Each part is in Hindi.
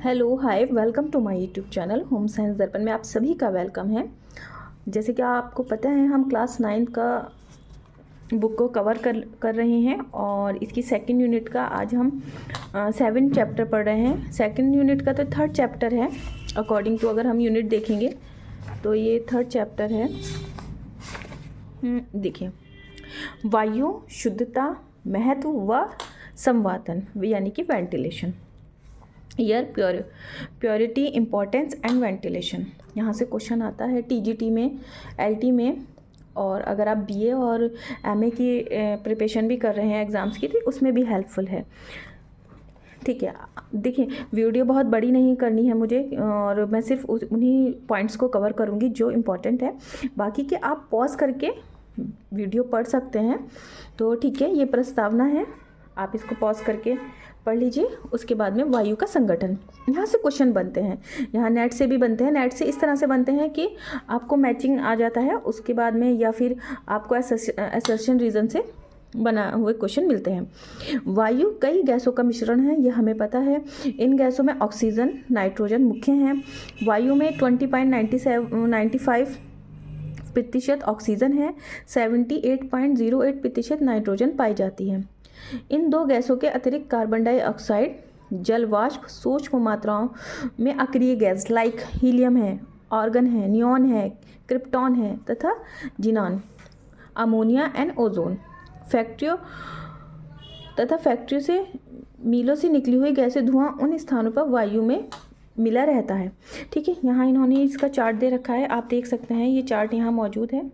Hello hi welcome to my YouTube channel home science Darpan में आप सभी का वेलकम है। जैसे कि आपको पता है हम क्लास 9 का बुक को कवर कर रहे हैं और इसकी सेकंड यूनिट का आज हम 7 चैप्टर पढ़ रहे हैं। सेकंड यूनिट का तो थर्ड चैप्टर है अकॉर्डिंग टू, अगर हम यूनिट देखेंगे तो ये थर्ड चैप्टर है। देखिए, वायु शुद्धता, महत्व व संवातन यानी कि ventilation, air purity, importance and ventilation. यहाँ से क्वेश्चन आता है टीजीटी में, एलटी में, और अगर आप बीए और एमए की प्रिपरेशन भी कर रहे हैं एग्ज़ाम्स की तो उसमें भी हेल्पफुल है। ठीक है, देखिए वीडियो बहुत बड़ी नहीं करनी है मुझे और मैं सिर्फ उन्हीं पॉइंट्स को कवर करूँगी जो इम्पोर्टेंट है। बाकी के आप पॉज करके वीडियो पढ़ सकते हैं। तो ठीक है, ये प्रस्तावना है, आप इसको पॉज करके पढ़ लीजिए। उसके बाद में वायु का संगठन, यहाँ से क्वेश्चन बनते हैं, यहाँ नेट से भी बनते हैं। नेट से इस तरह से बनते हैं कि आपको मैचिंग आ जाता है उसके बाद में, या फिर आपको असर्शन रीजन से बना हुए क्वेश्चन मिलते हैं। वायु कई गैसों का मिश्रण है, यह हमें पता है। इन गैसों में ऑक्सीजन, नाइट्रोजन मुख्य हैं। वायु में 20.95% ऑक्सीजन है, 78.08% नाइट्रोजन पाई जाती है। इन दो गैसों के अतिरिक्त कार्बन डाइऑक्साइड, जल वाष्प, सूक्ष्म मात्राओं में अक्रिय गैस लाइक हीलियम है, आर्गन है, नियॉन है, क्रिप्टॉन है तथा जिनॉन, अमोनिया एंड ओजोन। फैक्ट्रियों से मीलों से निकली हुई गैसें धुआं उन स्थानों पर वायु में मिला रहता है। ठीक है, यहाँ इन्होंने इसका चार्ट दे रखा है, आप देख सकते हैं, ये चार्ट यहाँ मौजूद है।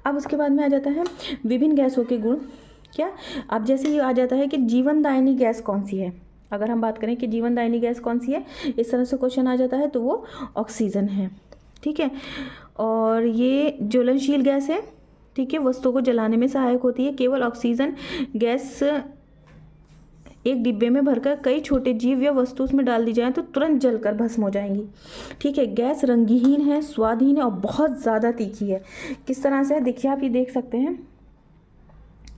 अब उसके बाद में आ जाता है विभिन्न गैसों के गुण। क्या, अब जैसे ये आ जाता है कि जीवनदायिनी गैस कौन सी है। अगर हम बात करें कि जीवनदायिनी गैस कौन सी है, इस तरह से क्वेश्चन आ जाता है तो वो ऑक्सीजन है। ठीक है, और ये ज्वलनशील गैस है। ठीक है, वस्तुओं को जलाने में सहायक होती है। केवल ऑक्सीजन गैस एक डिब्बे में भरकर कई छोटे जीव या वस्तु उसमें डाल दी जाए तो तुरंत जलकर भस्म हो जाएंगी। ठीक है, गैस रंगहीन है, स्वादहीन है और बहुत ज़्यादा तीखी है। किस तरह से है, देखिए आप ये देख सकते हैं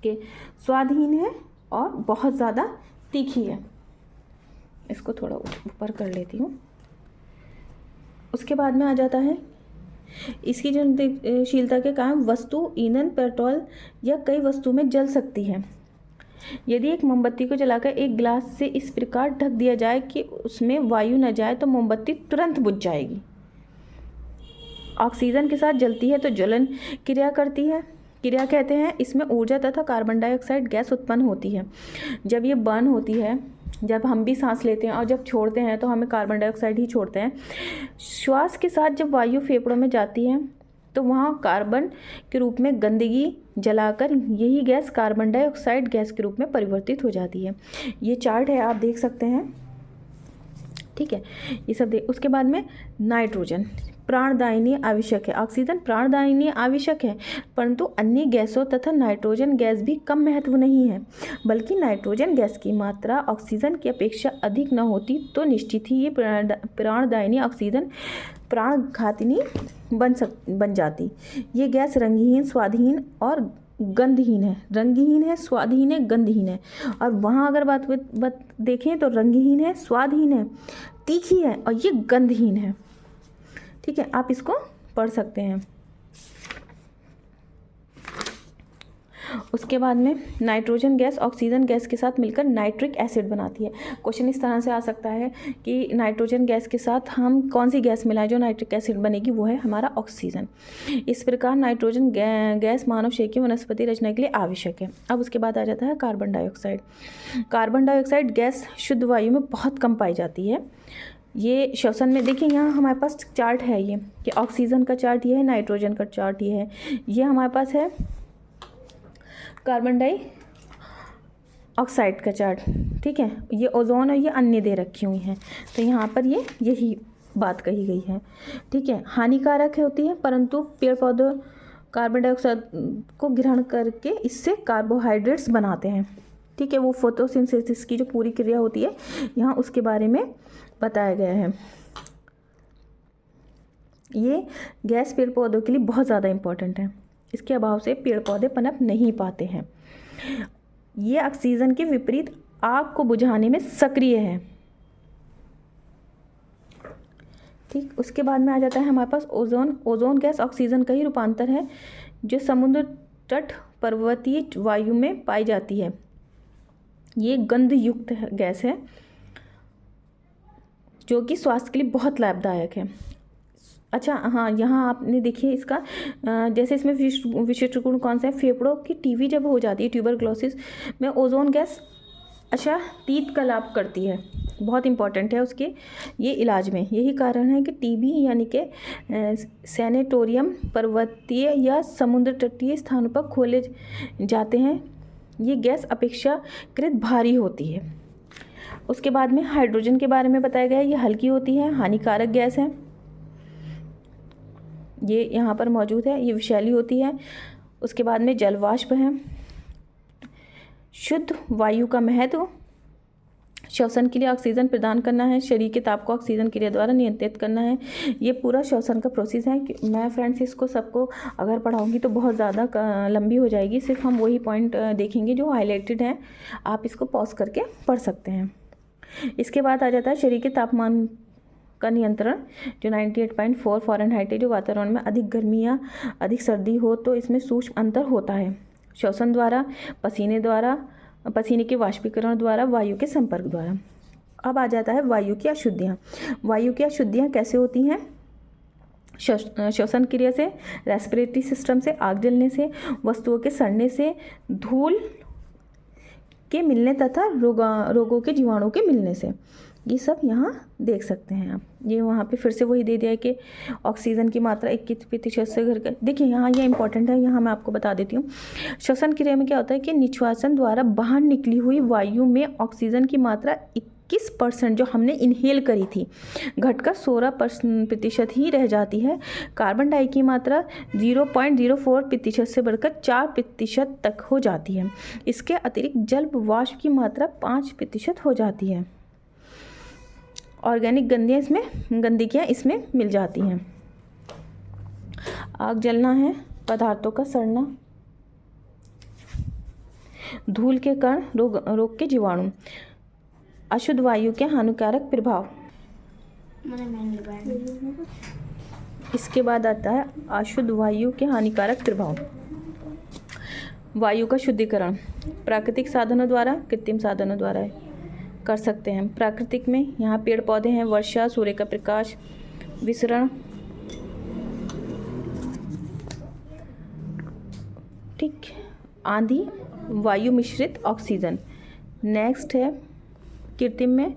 कि स्वादहीन है और बहुत ज़्यादा तीखी है। इसको थोड़ा ऊपर कर लेती हूँ। उसके बाद में आ जाता है इसकी ज्वलनशीलता के कारण वस्तु ईंधन, पेट्रोल या कई वस्तु में जल सकती है। यदि एक मोमबत्ती को जलाकर एक गिलास से इस प्रकार ढक दिया जाए कि उसमें वायु न जाए तो मोमबत्ती तुरंत बुझ जाएगी। ऑक्सीजन के साथ जलती है तो ज्वलन क्रिया करती है, क्रिया कहते हैं। इसमें ऊर्जा तथा कार्बन डाइऑक्साइड गैस उत्पन्न होती है। जब ये बर्न होती है, जब हम भी सांस लेते हैं और जब छोड़ते हैं तो हमें कार्बन डाइऑक्साइड ही छोड़ते हैं। श्वास के साथ जब वायु फेफड़ों में जाती है तो वहाँ कार्बन के रूप में गंदगी जलाकर यही गैस कार्बन डाइऑक्साइड गैस के रूप में परिवर्तित हो जाती है। ये चार्ट है, आप देख सकते हैं। ठीक है, ये सब उसके बाद में नाइट्रोजन प्राणदायिनी आवश्यक है। ऑक्सीजन प्राणदायिनी आवश्यक है, परंतु अन्य गैसों तथा नाइट्रोजन गैस भी कम महत्व नहीं है। बल्कि नाइट्रोजन गैस की मात्रा ऑक्सीजन की अपेक्षा अधिक न होती तो निश्चित ही ये प्राणदायिनी ऑक्सीजन प्राणघातिनी बन जाती। ये गैस रंगहीन, स्वादहीन और गंधहीन है। रंगहीन है, स्वादहीन है, गंधहीन है। और वहाँ अगर बात देखें तो रंगहीन है, स्वादहीन है, तीखी है और ये गंधहीन है। ठीक है, आप इसको पढ़ सकते हैं। उसके बाद में नाइट्रोजन गैस ऑक्सीजन गैस के साथ मिलकर नाइट्रिक एसिड बनाती है। क्वेश्चन इस तरह से आ सकता है कि नाइट्रोजन गैस के साथ हम कौन सी गैस मिलाएं जो नाइट्रिक एसिड बनेगी, वो है हमारा ऑक्सीजन। इस प्रकार नाइट्रोजन गैस मानव शरीर की वनस्पति रचना के लिए आवश्यक है। अब उसके बाद आ जाता है carbon dioxide. Carbon dioxide gas शुद्ध वायु में बहुत कम पाई जाती है। ये श्वसन में, देखिए यहाँ हमारे पास चार्ट है ये कि ऑक्सीजन का चार्ट ये है, नाइट्रोजन का चार्ट ये है, ये हमारे पास है कार्बन डाइऑक्साइड का चार्ट। ठीक है, ये ओजोन और ये अन्य दे रखी हुई हैं, तो यहाँ पर ये यही बात कही गई है। ठीक है, हानिकारक होती है, परंतु पेड़ पौधे कार्बन डाइऑक्साइड को ग्रहण करके इससे कार्बोहाइड्रेट्स बनाते हैं। ठीक है, वो फोटोसिंथेसिस की जो पूरी क्रिया होती है यहाँ उसके बारे में बताया गया है। ये गैस पेड़ पौधों के लिए बहुत ज़्यादा इम्पोर्टेंट है, इसके अभाव से पेड़ पौधे पनप नहीं पाते हैं। ये ऑक्सीजन के विपरीत आग को बुझाने में सक्रिय है। ठीक, उसके बाद में आ जाता है हमारे पास ओजोन। ओजोन गैस ऑक्सीजन का ही रूपांतर है जो समुद्र तट पर्वतीय वायु में पाई जाती है। ये गंध युक्त गैस है जो कि स्वास्थ्य के लिए बहुत लाभदायक है। अच्छा हाँ, यहाँ आपने देखिए इसका जैसे इसमें विशिष्ट गुण कौन सा है, फेफड़ों की टीबी जब हो जाती है, ट्यूबरक्लोसिस में ओजोन गैस तीत का लाभ करती है, बहुत इंपॉर्टेंट है उसके ये इलाज में। यही कारण है कि टीबी यानी कि सैनेटोरियम पर्वतीय या समुद्र तटीय स्थानों पर खोले जाते हैं। ये गैस अपेक्षाकृत भारी होती है। उसके बाद में हाइड्रोजन के बारे में बताया गया है, ये हल्की होती है, हानिकारक गैस है, ये यहाँ पर मौजूद है, ये विषैली होती है। उसके बाद में जल वाष्प है। शुद्ध वायु का महत्व श्वसन के लिए ऑक्सीजन प्रदान करना है, शरीर के ताप को ऑक्सीजन क्रिया द्वारा नियंत्रित करना है। ये पूरा श्वसन का प्रोसेस है कि मैं फ्रेंड्स इसको सबको अगर पढ़ाऊंगी तो बहुत ज़्यादा लंबी हो जाएगी, सिर्फ हम वही पॉइंट देखेंगे जो हाईलाइटेड हैं। आप इसको पॉज करके पढ़ सकते हैं। इसके बाद आ जाता है शरीर के तापमान का नियंत्रण जो 98.4 फ़ारेनहाइट है। जो वातावरण में अधिक गर्मी या अधिक सर्दी हो तो इसमें सूक्ष्म अंतर होता है। श्वसन द्वारा, पसीने के वाष्पीकरण द्वारा, वायु के संपर्क द्वारा। अब आ जाता है वायु की अशुद्धियाँ। वायु की अशुद्धियाँ कैसे होती हैं? श्वसन क्रिया से, रेस्पिरेटरी सिस्टम से, आग जलने से, वस्तुओं के सड़ने से, धूल के मिलने तथा रोगों के जीवाणु के मिलने से, ये सब यहाँ देख सकते हैं आप। ये वहाँ पे फिर से वही दे दिया है कि ऑक्सीजन की मात्रा 21% से घर का। देखिए यहाँ ये इंपॉर्टेंट है, यहाँ मैं आपको बता देती हूँ। श्वसन क्रिया में क्या होता है कि निश्वासन द्वारा बाहर निकली हुई वायु में ऑक्सीजन की मात्रा 21% जो हमने इनहेल करी थी घटकर 16% ही रह जाती है। कार्बन डाई की मात्रा 0.04% से बढ़कर 4% तक हो जाती है। इसके अतिरिक्त जल वाष्प की मात्रा 5% हो जाती है। ऑर्गेनिक गंदगियाँ इसमें मिल जाती हैं। आग जलना है, पदार्थों का सड़ना, धूल के कण, रोग के जीवाणु, अशुद्ध वायु के हानिकारक प्रभाव। इसके बाद आता है अशुद्ध वायु के हानिकारक प्रभाव। वायु का शुद्धिकरण प्राकृतिक साधनों द्वारा, कृत्रिम साधनों द्वारा कर सकते हैं। प्राकृतिक में यहाँ पेड़ पौधे हैं, वर्षा, सूर्य का प्रकाश, विसरण, ठीक, आंधी, वायु मिश्रित ऑक्सीजन। नेक्स्ट है कृत्रिम में,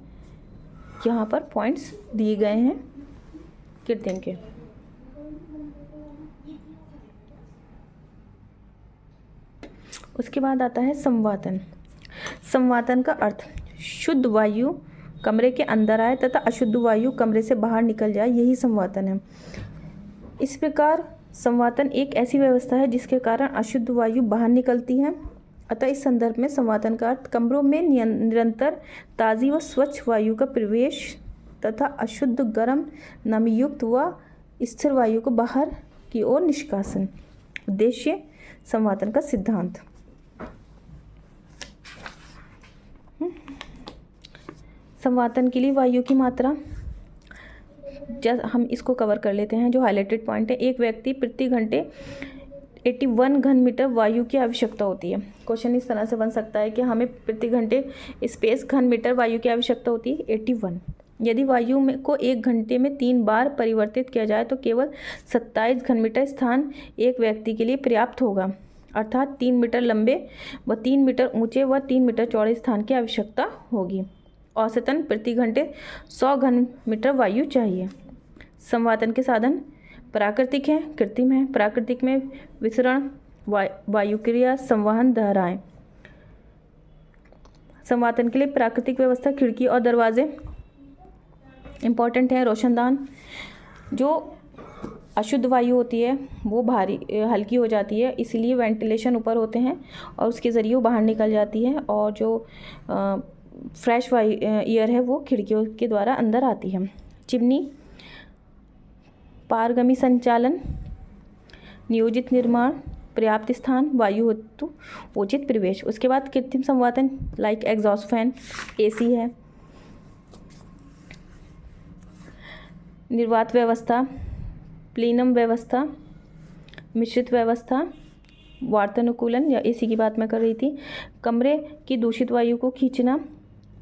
यहाँ पर पॉइंट्स दिए गए हैं कृत्रिम के। उसके बाद आता है संवातन। संवातन का अर्थ शुद्ध वायु कमरे के अंदर आए तथा अशुद्ध वायु कमरे से बाहर निकल जाए, यही संवातन है। इस प्रकार संवातन एक ऐसी व्यवस्था है जिसके कारण अशुद्ध वायु बाहर निकलती है। अतः इस संदर्भ में संवातन का अर्थ कमरों में निरंतर ताज़ी व स्वच्छ वायु का प्रवेश तथा अशुद्ध, गर्म, नमीयुक्त व स्थिर वायु को बाहर की ओर निष्कासन। उद्देश्य संवातन का सिद्धांत। संवातन के लिए वायु की मात्रा, हम इसको कवर कर लेते हैं जो हाईलाइटेड पॉइंट है। एक व्यक्ति प्रति घंटे 81 घन मीटर वायु की आवश्यकता होती है। क्वेश्चन इस तरह से बन सकता है कि हमें प्रति घंटे स्पेस घन मीटर वायु की आवश्यकता होती है 81। यदि वायु में को 1 घंटे में 3 बार परिवर्तित किया जाए तो केवल 27 घन मीटर स्थान एक व्यक्ति के लिए पर्याप्त होगा, अर्थात 3 मीटर लंबे व 3 मीटर ऊंचे व 3 मीटर चौड़े स्थान की आवश्यकता होगी। औसतन प्रति घंटे 100 घन मीटर वायु चाहिए। संवातन के साधन प्राकृतिक हैं, कृत्रिम हैं। प्राकृतिक में विसरण, वायु क्रिया, संवहन, धाराएं। संवातन के लिए प्राकृतिक व्यवस्था खिड़की और दरवाजे इम्पॉर्टेंट हैं। रोशनदान, जो अशुद्ध वायु होती है वो भारी हल्की हो जाती है, इसलिए वेंटिलेशन ऊपर होते हैं और उसके ज़रिए वो बाहर निकल जाती है, और जो फ्रेश एयर है वो खिड़कियों के द्वारा अंदर आती है। चिमनी, पारगमी संचालन, नियोजित निर्माण, पर्याप्त स्थान, वायु हेतु उचित परिवेश। उसके बाद कृत्रिम संवातन लाइक एग्जॉस्ट फैन, AC है। निर्वात व्यवस्था, प्लीनम व्यवस्था, मिश्रित व्यवस्था, वातानुकूलन या AC की बात मैं कर रही थी। कमरे की दूषित वायु को खींचना,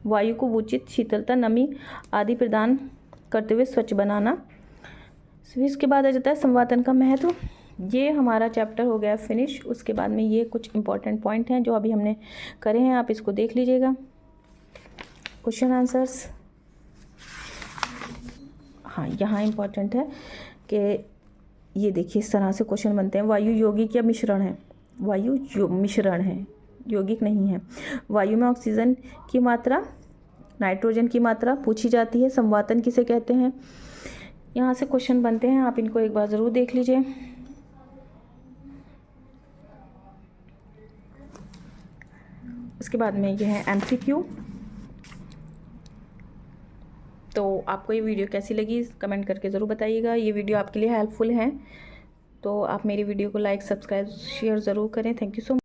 वायु को उचित शीतलता, नमी आदि प्रदान करते हुए स्वच्छ बनाना। इसके बाद आ जाता है संवातन का महत्व। ये हमारा चैप्टर हो गया फिनिश। उसके बाद में ये कुछ इंपॉर्टेंट पॉइंट हैं जो अभी हमने करे हैं, आप इसको देख लीजिएगा। क्वेश्चन आंसर्स, हाँ यहाँ इंपॉर्टेंट है कि ये देखिए इस तरह से क्वेश्चन बनते हैं। वायु यौगिक या मिश्रण है? वायु मिश्रण है, यौगिक नहीं है। वायु में ऑक्सीजन की मात्रा, नाइट्रोजन की मात्रा पूछी जाती है। संवातन किसे कहते हैं? यहाँ से क्वेश्चन बनते हैं, आप इनको एक बार ज़रूर देख लीजिए। उसके बाद में ये है MCQ। तो आपको ये वीडियो कैसी लगी कमेंट करके ज़रूर बताइएगा। ये वीडियो आपके लिए हेल्पफुल है तो आप मेरी वीडियो को लाइक, सब्सक्राइब, शेयर ज़रूर करें। Thank you so much.